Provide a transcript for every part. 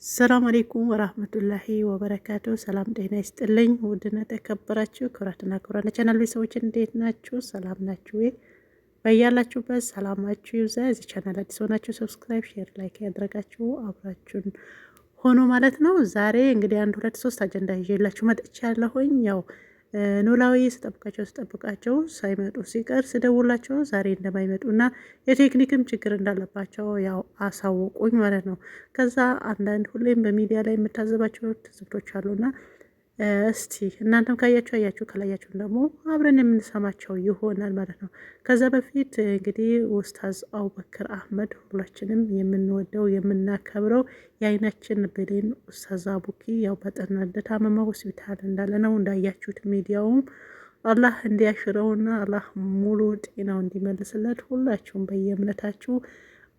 ሰላም አለይኩም ወራህመቱላሂ ወበረካቱ። ሰላም ጤና ይስጥልኝ። ውድና ተከበራችሁ ክብራትና ክብራን ቻናል ቤተሰቦች እንዴት ናችሁ? ሰላም ናችሁ ወይ? በያላችሁበት ሰላማችሁ ይብዛ። እዚህ ቻናል አዲስ ሆናችሁ ሰብስክራይብ፣ ሼር፣ ላይክ ያደረጋችሁ አብራችሁን ሆኖ ማለት ነው። ዛሬ እንግዲህ አንድ ሁለት ሶስት አጀንዳ ይዤላችሁ መጥቻለሁኝ። ያው ኖላዊ ስጠብቃቸው ሳይመጡ ሲቀር ስደውላቸው ዛሬ እንደማይመጡና የቴክኒክም ችግር እንዳለባቸው ያው አሳወቁኝ ማለት ነው። ከዛ አንዳንድ ሁሌም በሚዲያ ላይ የምታዘባቸው ትዝብቶች አሉና እስቲ እናንተም ካያችሁ አያችሁ፣ ካላያችሁም ደግሞ አብረን የምንሰማቸው ይሆናል ማለት ነው። ከዛ በፊት እንግዲህ ኡስታዝ አቡበከር አህመድ ሁላችንም የምንወደው የምናከብረው የአይናችን ብሌን ኡስታዝ አቡኪ ያው በጠና እንደታመመ ሆስፒታል እንዳለ ነው እንዳያችሁት። ሚዲያውም አላህ እንዲያሽረውና አላህ ሙሉ ጤናው እንዲመልስለት ሁላችሁም በየእምነታችሁ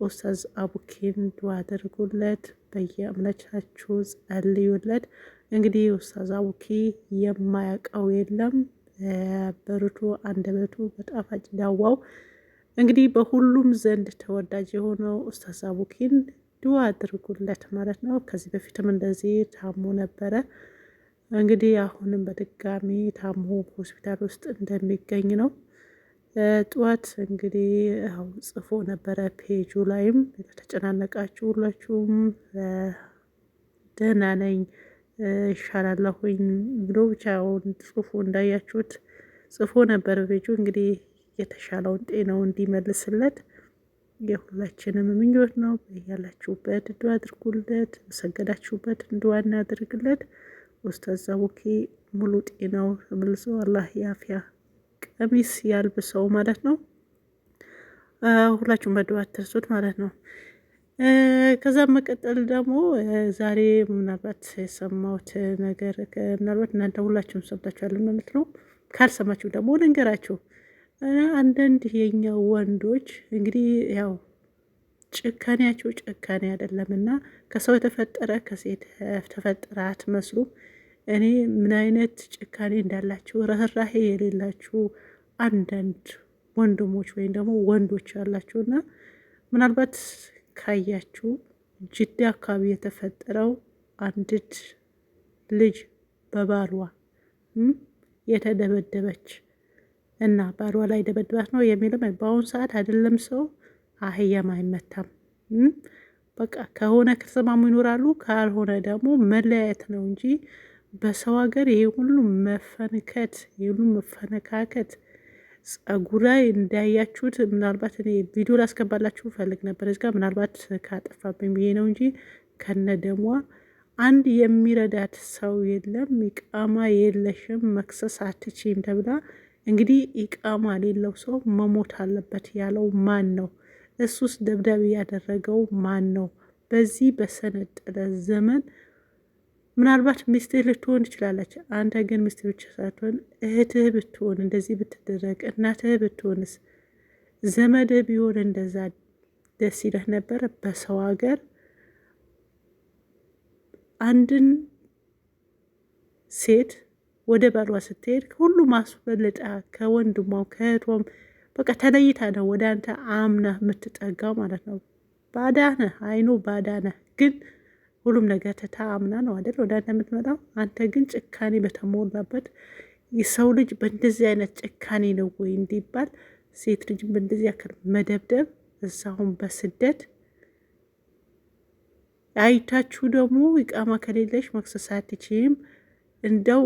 ኡስታዝ አቡኪን ዱዓ አድርጉለት፣ በየእምነታችሁ ጸልዩለት። እንግዲህ ኡስታዝ አቡኪ የማያውቀው የለም። በርቱ አንደበቱ በጣፋጭ ዳዋው እንግዲህ በሁሉም ዘንድ ተወዳጅ የሆነው ኡስታዝ አቡኪን ዱዓ አድርጉለት ማለት ነው። ከዚህ በፊትም እንደዚህ ታሞ ነበረ። እንግዲህ አሁንም በድጋሚ ታሞ ሆስፒታል ውስጥ እንደሚገኝ ነው። ጠዋት እንግዲህ ያው ጽፎ ነበረ ፔጁ ላይም ተጨናነቃችሁ ሁላችሁም ደህና ነኝ ይሻላለሁኝ ብሎ ብቻውን ጽፎ እንዳያችሁት ጽፎ ነበር ፔጁ። እንግዲህ የተሻለውን ጤናው እንዲመልስለት የሁላችንም ምኞት ነው። ያላችሁበት ዱዓ አድርጉለት፣ ሰገዳችሁበት ዱዓ እናድርግለት። ኡስታዝ አቡኪ ሙሉ ጤናው ተመልሶ አላህ ያፊያ ቀሚስ ያልብሰው ማለት ነው። ሁላችሁም በዱዓ አትርሱት ማለት ነው። ከዛም መቀጠል ደግሞ ዛሬ ምናልባት የሰማሁት ነገር ምናልባት እናንተ ሁላችሁም ሰምታችኋል ማለት ነው። ካልሰማችሁ ደግሞ ልንገራችሁ። አንዳንድ የኛ ወንዶች እንግዲህ ያው ጭካኔያቸው ጭካኔ አይደለም እና ከሰው የተፈጠረ ከሴት የተፈጠረ አትመስሉም። እኔ ምን አይነት ጭካኔ እንዳላችሁ ርህራሄ የሌላችሁ አንዳንድ ወንድሞች ወይም ደግሞ ወንዶች ያላችሁና ምናልባት ካያችሁ ጅዳ አካባቢ የተፈጠረው አንዲት ልጅ በባሏ የተደበደበች እና ባሏ ላይ ደበድባት ነው የሚልም በአሁኑ ሰዓት አይደለም ሰው አህያም አይመታም። በቃ ከሆነ ከተስማሙ ይኖራሉ፣ ካልሆነ ደግሞ መለያየት ነው እንጂ በሰው ሀገር ይሄ ሁሉ መፈንከት፣ ይሄ ሁሉ መፈነካከት ጸጉራ እንዳያችሁት ምናልባት እኔ ቪዲዮ ላስገባላችሁ ፈልግ ነበር እዚጋ ምናልባት ካጠፋብኝ ብዬ ነው እንጂ ከነ ደሟ አንድ የሚረዳት ሰው የለም። ኢቃማ የለሽም መክሰስ አትችይም ተብላ እንግዲህ ኢቃማ ሌለው ሰው መሞት አለበት ያለው ማን ነው? እሱስ ደብዳቤ ያደረገው ማን ነው? በዚህ በሰነጠለ ዘመን ምናልባት ሚስትህ ልትሆን ትችላለች። አንተ ግን ሚስትህ ብቻ ሳትሆን እህትህ ብትሆን እንደዚህ ብትደረግ፣ እናትህ ብትሆንስ፣ ዘመድህ ቢሆን እንደዛ ደስ ይለህ ነበር? በሰው ሀገር አንድን ሴት ወደ ባሏ ስትሄድ ሁሉም አስበልጣ ከወንድሟ ከእህቷም በቃ ተለይታ ነው ወደ አንተ አምና የምትጠጋው ማለት ነው። ባዳነህ አይኑ ባዳነህ ግን ሁሉም ነገር ትታ አምና ነው አይደል ወደ አንተ የምትመጣው። አንተ ግን ጭካኔ በተሞላበት የሰው ልጅ በእንደዚህ አይነት ጭካኔ ነው ወይ እንዲባል ሴት ልጅ በእንደዚህ ያክል መደብደብ፣ እዛሁን በስደት አይታችሁ ደግሞ ኢቃማ ከሌለሽ መክሰስ አትችይም። እንደው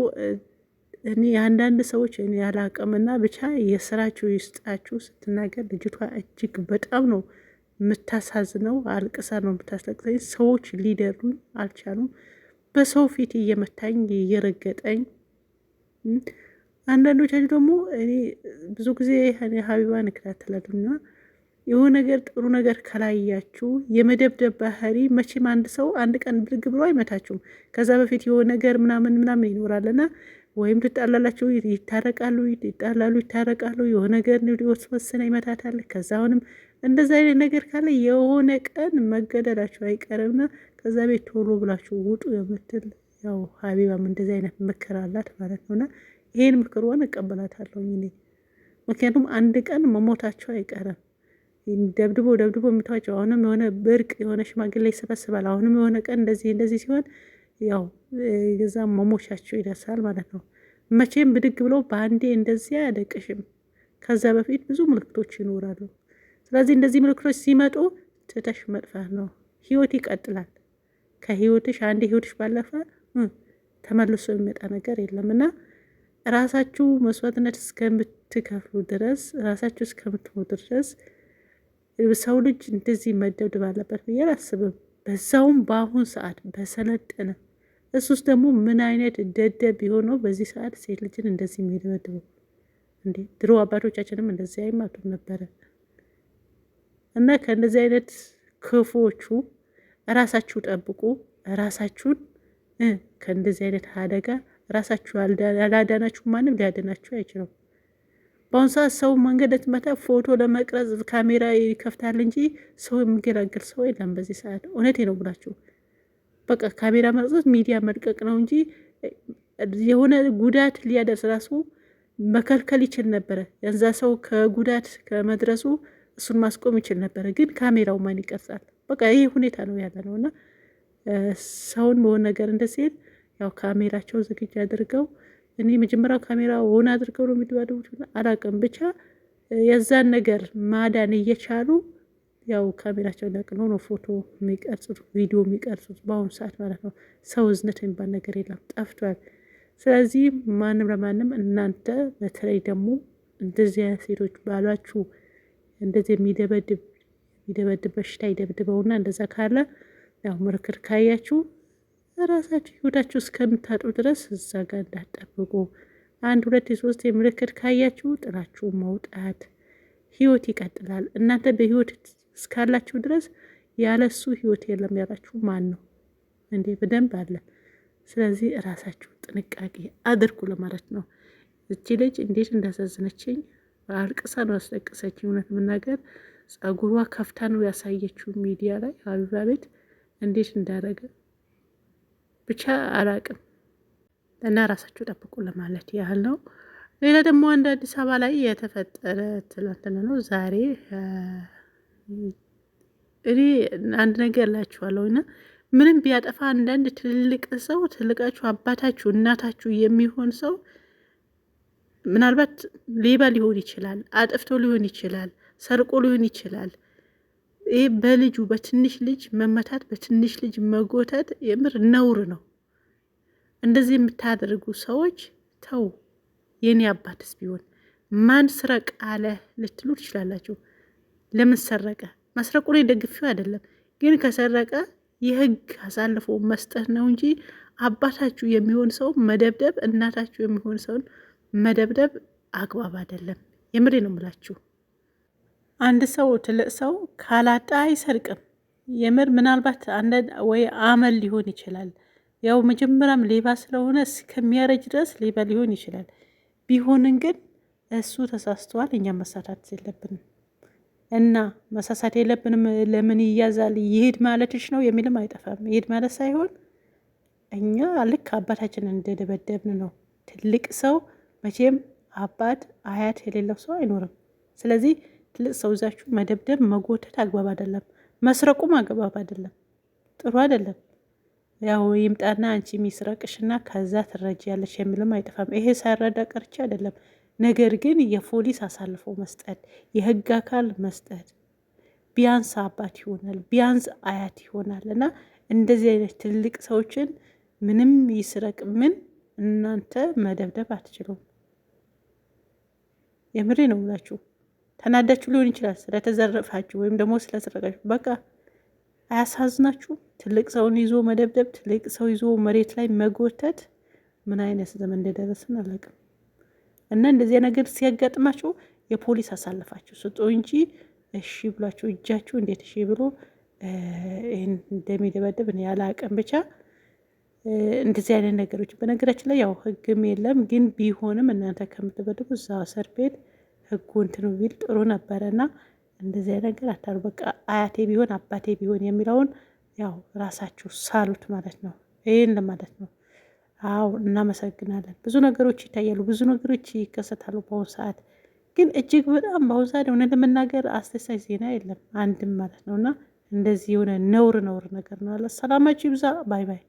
እኔ አንዳንድ ሰዎች እኔ ያላቅምና ብቻ የስራችሁ ይስጣችሁ ስትናገር ልጅቷ እጅግ በጣም ነው የምታሳዝነው። አልቅሳ ነው የምታስለቅሰኝ። ሰዎች ሊደሩኝ አልቻሉም። በሰው ፊት እየመታኝ እየረገጠኝ። አንዳንዶቻችሁ ደግሞ እኔ ብዙ ጊዜ ሀቢባን እከታተላለሁና የሆነ ነገር ጥሩ ነገር ከላያችሁ የመደብደብ ባህሪ መቼም አንድ ሰው አንድ ቀን ብድግ ብሎ አይመታችሁም። ከዛ በፊት የሆነ ነገር ምናምን ይኖራልና ወይም ትጣላላችሁ፣ ይታረቃሉ፣ ይጣላሉ፣ ይታረቃሉ። የሆነ ነገር ሊወስወስነ ይመታታል። ከዛ አሁንም እንደዛ አይነት ነገር ካለ የሆነ ቀን መገደላችሁ አይቀርምና ከዛ ቤት ቶሎ ብላችሁ ውጡ የምትል ያው ሀቢባም እንደዚህ አይነት ምክር አላት ማለት ነውና ይሄን ምክሯን እቀበላታለሁ እኔ። ምክንያቱም አንድ ቀን መሞታቸው አይቀርም። ደብድቦ ደብድቦ የሚተዋቸው። አሁንም የሆነ ብርቅ የሆነ ሽማግሌ ይሰበስባል። አሁንም የሆነ ቀን እንደዚህ እንደዚህ ሲሆን ያው የዛም መሞቻቸው ይደርሳል ማለት ነው። መቼም ብድግ ብሎ በአንዴ እንደዚህ አያደቅሽም። ከዛ በፊት ብዙ ምልክቶች ይኖራሉ። ስለዚህ እንደዚህ ምልክቶች ሲመጡ ትተሽ መጥፋት ነው። ህይወት ይቀጥላል። ከህይወትሽ አንዴ ህይወትሽ ባለፈ ተመልሶ የሚመጣ ነገር የለም እና ራሳችሁ መስዋዕትነት እስከምትከፍሉ ድረስ ራሳችሁ እስከምትሞቱ ድረስ ሰው ልጅ እንደዚህ መደብደብ አለበት ብዬ አላስብም። በዛውም በአሁን ሰዓት በሰለጠነ እሱስ ደግሞ ምን አይነት ደደብ ቢሆነው በዚህ ሰዓት ሴት ልጅን እንደዚህ የሚደበድበው እንዴ? ድሮ አባቶቻችንም እንደዚህ አይማቱም ነበረ። እና ከእንደዚህ አይነት ክፉዎቹ ራሳችሁ ጠብቁ። ራሳችሁን ከእንደዚህ አይነት አደጋ ራሳችሁ ያላዳናችሁ ማንም ሊያድናችሁ አይችልም። በአሁኑ ሰዓት ሰው መንገድ ትመታ ፎቶ ለመቅረጽ ካሜራ ይከፍታል እንጂ ሰው የሚገላገል ሰው የለም በዚህ ሰዓት። እውነቴ ነው ብላችሁ በቃ ካሜራ መቅረጽ ሚዲያ መልቀቅ ነው እንጂ የሆነ ጉዳት ሊያደርስ ራሱ መከልከል ይችል ነበረ። የዛ ሰው ከጉዳት ከመድረሱ እሱን ማስቆም ይችል ነበረ። ግን ካሜራው ማን ይቀርጻል? በቃ ይሄ ሁኔታ ነው ያለ ነው እና ሰውን በሆነ ነገር እንደዚህ ያው ካሜራቸው ዝግጅ አድርገው እኔ መጀመሪያው ካሜራ ሆነ አድርገው ነው የሚደባደቡት አላውቅም። ብቻ የዛን ነገር ማዳን እየቻሉ ያው ካሜራቸውን ነቅለው ነው ፎቶ የሚቀርጹት ቪዲዮ የሚቀርጹት በአሁኑ ሰዓት ማለት ነው። ሰው እዝነት የሚባል ነገር የለም፣ ጠፍቷል። ስለዚህ ማንም ለማንም እናንተ በተለይ ደግሞ እንደዚህ አይነት ሴቶች ባሏችሁ እንደዚህ የሚደበድብ በሽታ ይደብድበውና እንደዛ ካለ ያው ምልክት ካያችሁ ራሳችሁ ህይወታችሁ እስከምታጡ ድረስ እዛ ጋር እንዳትጠብቁ። 1 2 3 ምልክት ካያችሁ ጥላችሁ መውጣት። ህይወት ይቀጥላል። እናንተ በህይወት እስካላችሁ ድረስ ያለሱ ህይወት የለም ያላችሁ ማን ነው እንዴ? በደንብ አለ። ስለዚህ ራሳችሁ ጥንቃቄ አድርጉ ለማለት ነው። እቺ ልጅ እንዴት እንዳሳዝነችኝ አልቅሳ ነው ያስለቀሰችኝ። እውነት መናገር ጸጉሯ ከፍታ ነው ያሳየችው ሚዲያ ላይ ሀቢባ ቤት እንዴት እንዳደረገ ብቻ አላቅም። እና ራሳችሁ ጠብቁ ለማለት ያህል ነው። ሌላ ደግሞ አንድ አዲስ አበባ ላይ የተፈጠረ ትላንትና ነው ዛሬ እኔ አንድ ነገር እላችኋለሁ እና ምንም ቢያጠፋ አንዳንድ ትልቅ ሰው ትልቃችሁ አባታችሁ እናታችሁ የሚሆን ሰው ምናልባት ሌባ ሊሆን ይችላል፣ አጥፍቶ ሊሆን ይችላል፣ ሰርቆ ሊሆን ይችላል። ይህ በልጁ በትንሽ ልጅ መመታት በትንሽ ልጅ መጎተት የምር ነውር ነው። እንደዚህ የምታደርጉ ሰዎች ተው። የኔ አባትስ ቢሆን ማን ስረቅ አለ ልትሉ ትችላላችሁ። ለምን ሰረቀ? መስረቁን ደግፌው አይደለም፣ ግን ከሰረቀ የህግ አሳልፎ መስጠት ነው እንጂ አባታችሁ የሚሆን ሰው መደብደብ፣ እናታችሁ የሚሆን ሰውን መደብደብ አግባብ አይደለም። የምሬ ነው የምላችሁ። አንድ ሰው ትልቅ ሰው ካላጣ አይሰርቅም። የምር ምናልባት ወይ አመል ሊሆን ይችላል። ያው መጀመሪያም ሌባ ስለሆነ እስከሚያረጅ ድረስ ሌባ ሊሆን ይችላል። ቢሆንን ግን እሱ ተሳስተዋል፣ እኛ መሳሳት የለብንም እና መሳሳት የለብንም። ለምን ይያዛል? ይሄድ ማለትሽ ነው የሚልም አይጠፋም። ይሄድ ማለት ሳይሆን እኛ ልክ አባታችንን እንደደበደብን ነው። ትልቅ ሰው መቼም አባት አያት የሌለው ሰው አይኖርም። ስለዚህ ትልቅ ሰው ይዛችሁ መደብደብ መጎተት አግባብ አይደለም። መስረቁም አግባብ አይደለም፣ ጥሩ አይደለም። ያው ይምጣና አንቺ የሚስረቅሽና ከዛ ትረጃለሽ የሚልም አይጠፋም። ይሄ ሳይረዳ ቀርቼ አይደለም። ነገር ግን የፖሊስ አሳልፎ መስጠት፣ የህግ አካል መስጠት፣ ቢያንስ አባት ይሆናል፣ ቢያንስ አያት ይሆናል። እና እንደዚህ አይነት ትልቅ ሰዎችን ምንም ይስረቅ ምን እናንተ መደብደብ አትችሉም። የምሬ ነው ብላችሁ ተናዳችሁ ሊሆን ይችላል ስለተዘረፋችሁ ወይም ደግሞ ስለሰረቃችሁ። በቃ አያሳዝናችሁ? ትልቅ ሰውን ይዞ መደብደብ፣ ትልቅ ሰው ይዞ መሬት ላይ መጎተት ምን አይነት ዘመን እንደደረስን አላውቅም። እና እንደዚህ ነገር ሲያጋጥማችሁ የፖሊስ አሳልፋችሁ ስጡ እንጂ እሺ ብላችሁ እጃችሁ እንዴት እሺ ብሎ ይህን እንደሚደበደብ እኔ አላውቅም። ብቻ እንደዚህ አይነት ነገሮች በነገራችን ላይ ያው ህግም የለም፣ ግን ቢሆንም እናንተ ከምትበድቡ እዛ እስር ቤት ህጉ እንትን ቢል ጥሩ ነበረና እንደዚህ አይነት ነገር አታሩ። በቃ አያቴ ቢሆን አባቴ ቢሆን የሚለውን ያው ራሳችሁ ሳሉት ማለት ነው። ይሄን ለማለት ነው። አዎ እናመሰግናለን። ብዙ ነገሮች ይታያሉ፣ ብዙ ነገሮች ይከሰታሉ በአሁኑ ሰዓት። ግን እጅግ በጣም በአሁኑ ሰዓት እውነት ለመናገር አስደሳች ዜና የለም አንድም ማለት ነው። እና እንደዚህ የሆነ ነውር ነገር ነው አለ። ሰላማችሁ ይብዛ። ባይ ባይ